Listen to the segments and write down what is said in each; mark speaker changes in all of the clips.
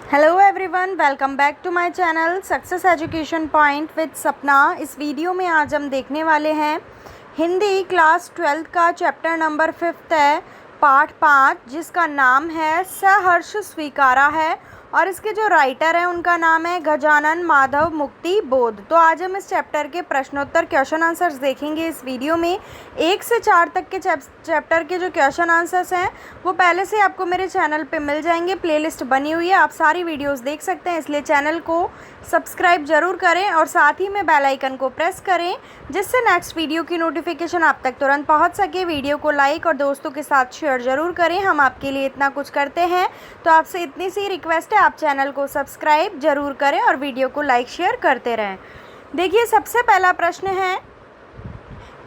Speaker 1: Hello everyone, welcome back to my channel success education point with Sapna. इस video में आज हम देखने वाले हैं हिंदी क्लास 12th का चैप्टर नंबर 5 है, पाठ 5, जिसका नाम है सहर्ष स्वीकारा है और इसके जो राइटर हैं उनका नाम है गजानन माधव मुक्ति बोध। तो आज हम इस चैप्टर के प्रश्नोत्तर क्वेश्चन आंसर्स देखेंगे इस वीडियो में। 1 से 4 तक के चैप्टर के जो क्वेश्चन आंसर्स हैं वो पहले से आपको मेरे चैनल पे मिल जाएंगे। प्लेलिस्ट बनी हुई है, आप सारी वीडियोस देख सकते हैं, इसलिए चैनल को सब्सक्राइब जरूर करें और साथ ही में बेल आइकन को प्रेस करें जिससे नेक्स्ट वीडियो की नोटिफिकेशन आप तक तुरंत पहुंच सके। वीडियो को लाइक और दोस्तों के साथ शेयर ज़रूर करें, हम आपके लिए इतना कुछ करते हैं, तो आपसे इतनी सी रिक्वेस्ट है, आप चैनल को सब्सक्राइब जरूर करें और वीडियो को लाइक शेयर करते रहें। देखिए, सबसे पहला प्रश्न है,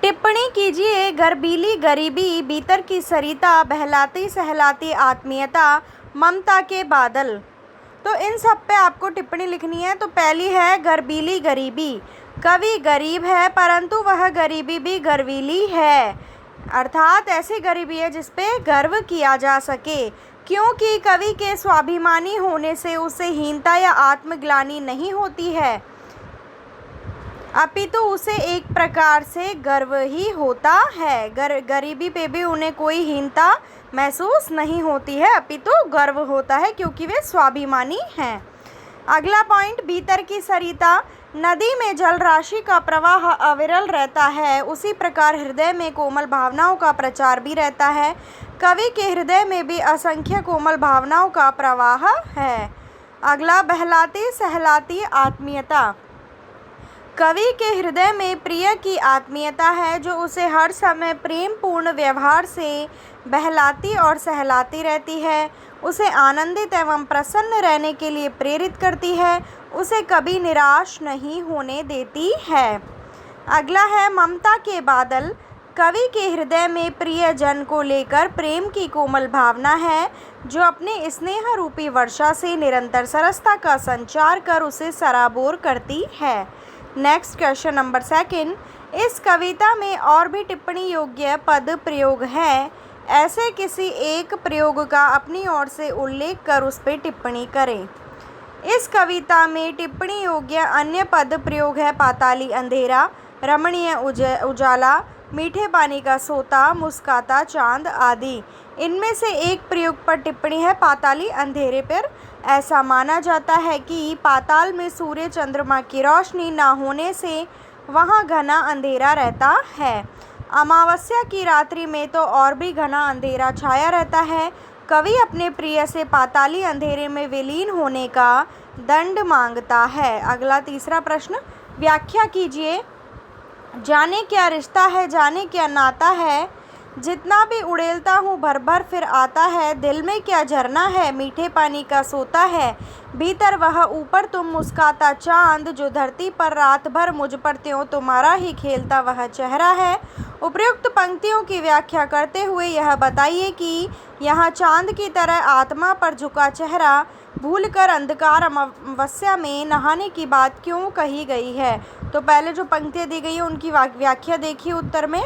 Speaker 1: टिप्पणी कीजिए, गर्बीली गरीबी, भीतर की सरिता, बहलाती सहलाती आत्मीयता, ममता के बादल। तो इन सब पे आपको टिप्पणी लिखनी है। तो पहली है गर्बीली गरीबी। कवि गरीब है परंतु वह गरीबी भी गर्वीली है, अर्थात ऐसी गरीबी है जिस पे गर्व किया जा सके, क्योंकि कवि के स्वाभिमानी होने से उसे हीनता या आत्मग्लानि नहीं होती है, अपितु उसे एक प्रकार से गर्व ही होता है। गरीबी पे भी उन्हें कोई हीनता महसूस नहीं होती है, अपितु गर्व होता है क्योंकि वे स्वाभिमानी हैं। अगला पॉइंट, भीतर की सरिता, नदी में जल राशि का प्रवाह अविरल रहता है, उसी प्रकार हृदय में कोमल भावनाओं का प्रचार भी रहता है। कवि के हृदय में भी असंख्य कोमल भावनाओं का प्रवाह है। अगला, बहलाती सहलाती आत्मीयता, कवि के हृदय में प्रिय की आत्मीयता है जो उसे हर समय प्रेम पूर्ण व्यवहार से बहलाती और सहलाती रहती है, उसे आनंदित एवं प्रसन्न रहने के लिए प्रेरित करती है, उसे कभी निराश नहीं होने देती है। अगला है ममता के बादल, कवि के हृदय में प्रिय जन को लेकर प्रेम की कोमल भावना है जो अपने स्नेह रूपी वर्षा से निरंतर सरसता का संचार कर उसे सराबोर करती है। नेक्स्ट क्वेश्चन नंबर 2, इस कविता में और भी टिप्पणी योग्य पद प्रयोग है, ऐसे किसी एक प्रयोग का अपनी ओर से उल्लेख कर उस पर टिप्पणी करें। इस कविता में टिप्पणी योग्य अन्य पद प्रयोग है पाताली अंधेरा, रमणीय उजाला, मीठे पानी का सोता, मुस्काता चांद आदि। इनमें से एक प्रयोग पर टिप्पणी है पाताली अंधेरे पर। ऐसा माना जाता है कि पाताल में सूर्य चंद्रमा की रोशनी न होने से वहाँ घना अंधेरा रहता है। अमावस्या की रात्रि में तो और भी घना अंधेरा छाया रहता है। कवि अपने प्रिय से पाताली अंधेरे में विलीन होने का दंड मांगता है। अगला तीसरा प्रश्न, व्याख्या कीजिए, जाने क्या रिश्ता है, जाने क्या नाता है, जितना भी उड़ेलता हूँ भर भर फिर आता है, दिल में क्या झरना है, मीठे पानी का सोता है, भीतर वह ऊपर तुम मुस्काता चांद, जो धरती पर रात भर मुझ पर त्यों तुम्हारा ही खेलता वह चेहरा है। उपयुक्त पंक्तियों की व्याख्या करते हुए यह बताइए कि यहाँ चांद की तरह आत्मा पर झुका चेहरा भूलकर अंधकार अमावस्या में नहाने की बात क्यों कही गई है। तो पहले जो पंक्तियाँ दी गई हैं उनकी व्याख्या देखिए उत्तर में।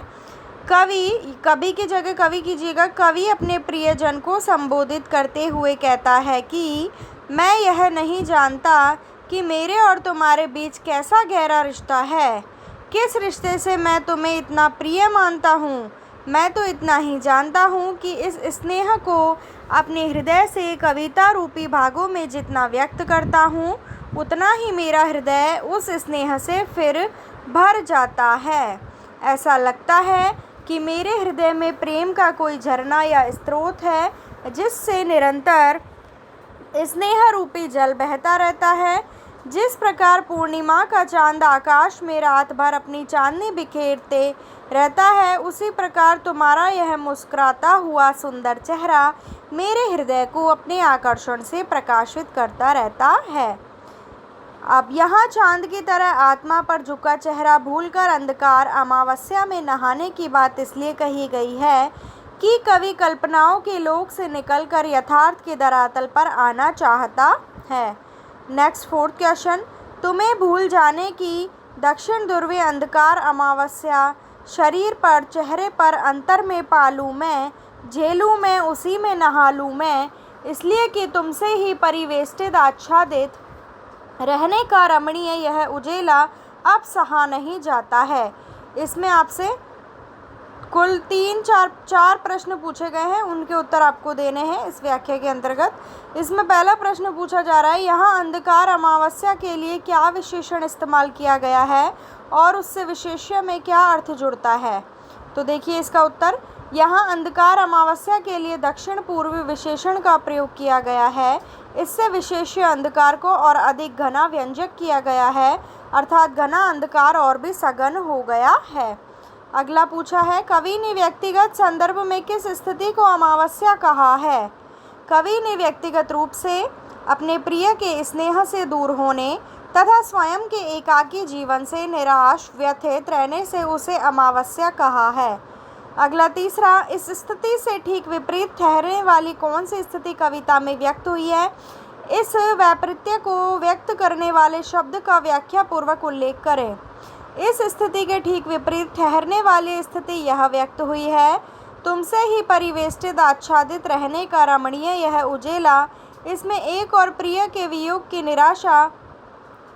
Speaker 1: कवि की जगह कवि कीजिएगा, कवि अपने प्रियजन को संबोधित करते हुए कहता है कि मैं यह नहीं जानता कि मेरे और तुम्हारे बीच कैसा गहरा रिश्ता है, किस रिश्ते से मैं तुम्हें इतना प्रिय मानता हूँ। मैं तो इतना ही जानता हूँ कि इस स्नेह को अपने हृदय से कविता रूपी भागों में जितना व्यक्त करता हूँ उतना ही मेरा हृदय उस स्नेह से फिर भर जाता है। ऐसा लगता है कि मेरे हृदय में प्रेम का कोई झरना या स्रोत है जिससे निरंतर स्नेह रूपी जल बहता रहता है। जिस प्रकार पूर्णिमा का चांद आकाश में रात भर अपनी चांदनी बिखेरते रहता है, उसी प्रकार तुम्हारा यह मुस्कुराता हुआ सुंदर चेहरा मेरे हृदय को अपने आकर्षण से प्रकाशित करता रहता है। अब यहाँ चांद की तरह आत्मा पर झुका चेहरा भूलकर अंधकार अमावस्या में नहाने की बात इसलिए कही गई है कि कवि कल्पनाओं के लोक से निकलकर यथार्थ के धरातल पर आना चाहता है। नेक्स्ट 4th क्वेश्चन, तुम्हें भूल जाने की दक्षिण ध्रुवीय अंधकार अमावस्या शरीर पर चेहरे पर अंतर में पालूँ मैं, झेलूँ मैं उसी में नहा लूँ मैं, इसलिए कि तुमसे ही परिवेष्टित आच्छादित रहने का रमणीय यह उजेला अब सहा नहीं जाता है। इसमें आपसे कुल चार प्रश्न पूछे गए हैं, उनके उत्तर आपको देने हैं इस व्याख्या के अंतर्गत। इसमें पहला प्रश्न पूछा जा रहा है, यहाँ अंधकार अमावस्या के लिए क्या विशेषण इस्तेमाल किया गया है और उससे विशेष्य में क्या अर्थ जुड़ता है। तो देखिए इसका उत्तर, यहाँ अंधकार अमावस्या के लिए दक्षिण पूर्वी विशेषण का प्रयोग किया गया है। इससे विशेष्य अंधकार को और अधिक घना व्यंजक किया गया है, अर्थात घना अंधकार और भी सघन हो गया है। अगला पूछा है, कवि ने व्यक्तिगत संदर्भ में किस स्थिति को अमावस्या कहा है। कवि ने व्यक्तिगत रूप से अपने प्रिय के स्नेह से दूर होने तथा स्वयं के एकाकी जीवन से निराश व्यथित रहने से उसे अमावस्या कहा है। अगला तीसरा, इस स्थिति से ठीक विपरीत ठहरने वाली कौन सी स्थिति कविता में व्यक्त हुई है। इस वैपरीत्य को व्यक्त करने वाले शब्द का व्याख्या पूर्वक उल्लेख करें। इस स्थिति के ठीक विपरीत ठहरने वाली स्थिति यह व्यक्त हुई है, तुमसे ही परिवेष्टित आच्छादित रहने का रमणीय यह उजेला। इसमें एक और प्रिय के वियोग की निराशा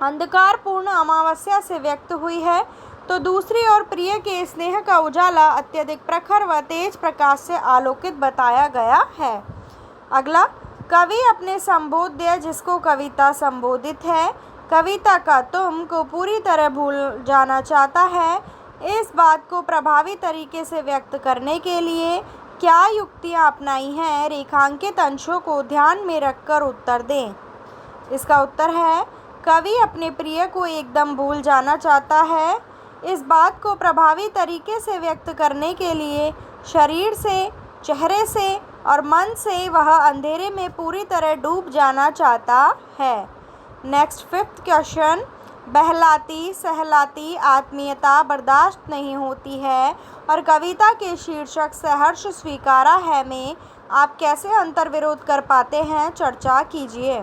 Speaker 1: अंधकारपूर्ण अमावस्या से व्यक्त हुई है, तो दूसरी ओर प्रिय के स्नेह का उजाला अत्यधिक प्रखर व तेज प्रकाश से आलोकित बताया गया है। अगला, कवि अपने संबोध्य जिसको कविता संबोधित है, कविता का तुम को पूरी तरह भूल जाना चाहता है, इस बात को प्रभावी तरीके से व्यक्त करने के लिए क्या युक्तियाँ अपनाई हैं, रेखांकित अंशों को ध्यान में रखकर उत्तर दें। इसका उत्तर है, कवि अपने प्रिय को एकदम भूल जाना चाहता है। इस बात को प्रभावी तरीके से व्यक्त करने के लिए शरीर से, चेहरे से और मन से वह अंधेरे में पूरी तरह डूब जाना चाहता है। नेक्स्ट फिफ्थ क्वेश्चन, बहलाती सहलाती आत्मीयता बर्दाश्त नहीं होती है और कविता के शीर्षक सहर्ष स्वीकारा है में आप कैसे अंतर्विरोध कर पाते हैं, चर्चा कीजिए।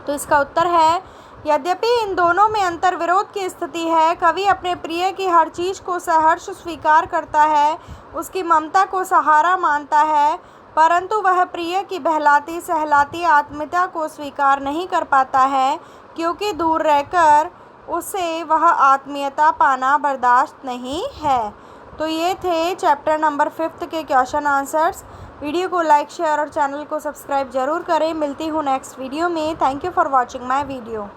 Speaker 1: तो इसका उत्तर है, यद्यपि इन दोनों में अंतर्विरोध की स्थिति है, कवि अपने प्रिय की हर चीज़ को सहर्ष स्वीकार करता है, उसकी ममता को सहारा मानता है, परंतु वह प्रिय की बहलाती सहलाती आत्मीयता को स्वीकार नहीं कर पाता है, क्योंकि दूर रहकर उसे वह आत्मीयता पाना बर्दाश्त नहीं है। तो ये थे चैप्टर नंबर 5 के क्वेश्चन आंसर्स। वीडियो को लाइक, शेयर और चैनल को सब्सक्राइब जरूर करें। मिलती हूँ नेक्स्ट वीडियो में। Thank you for watching my video.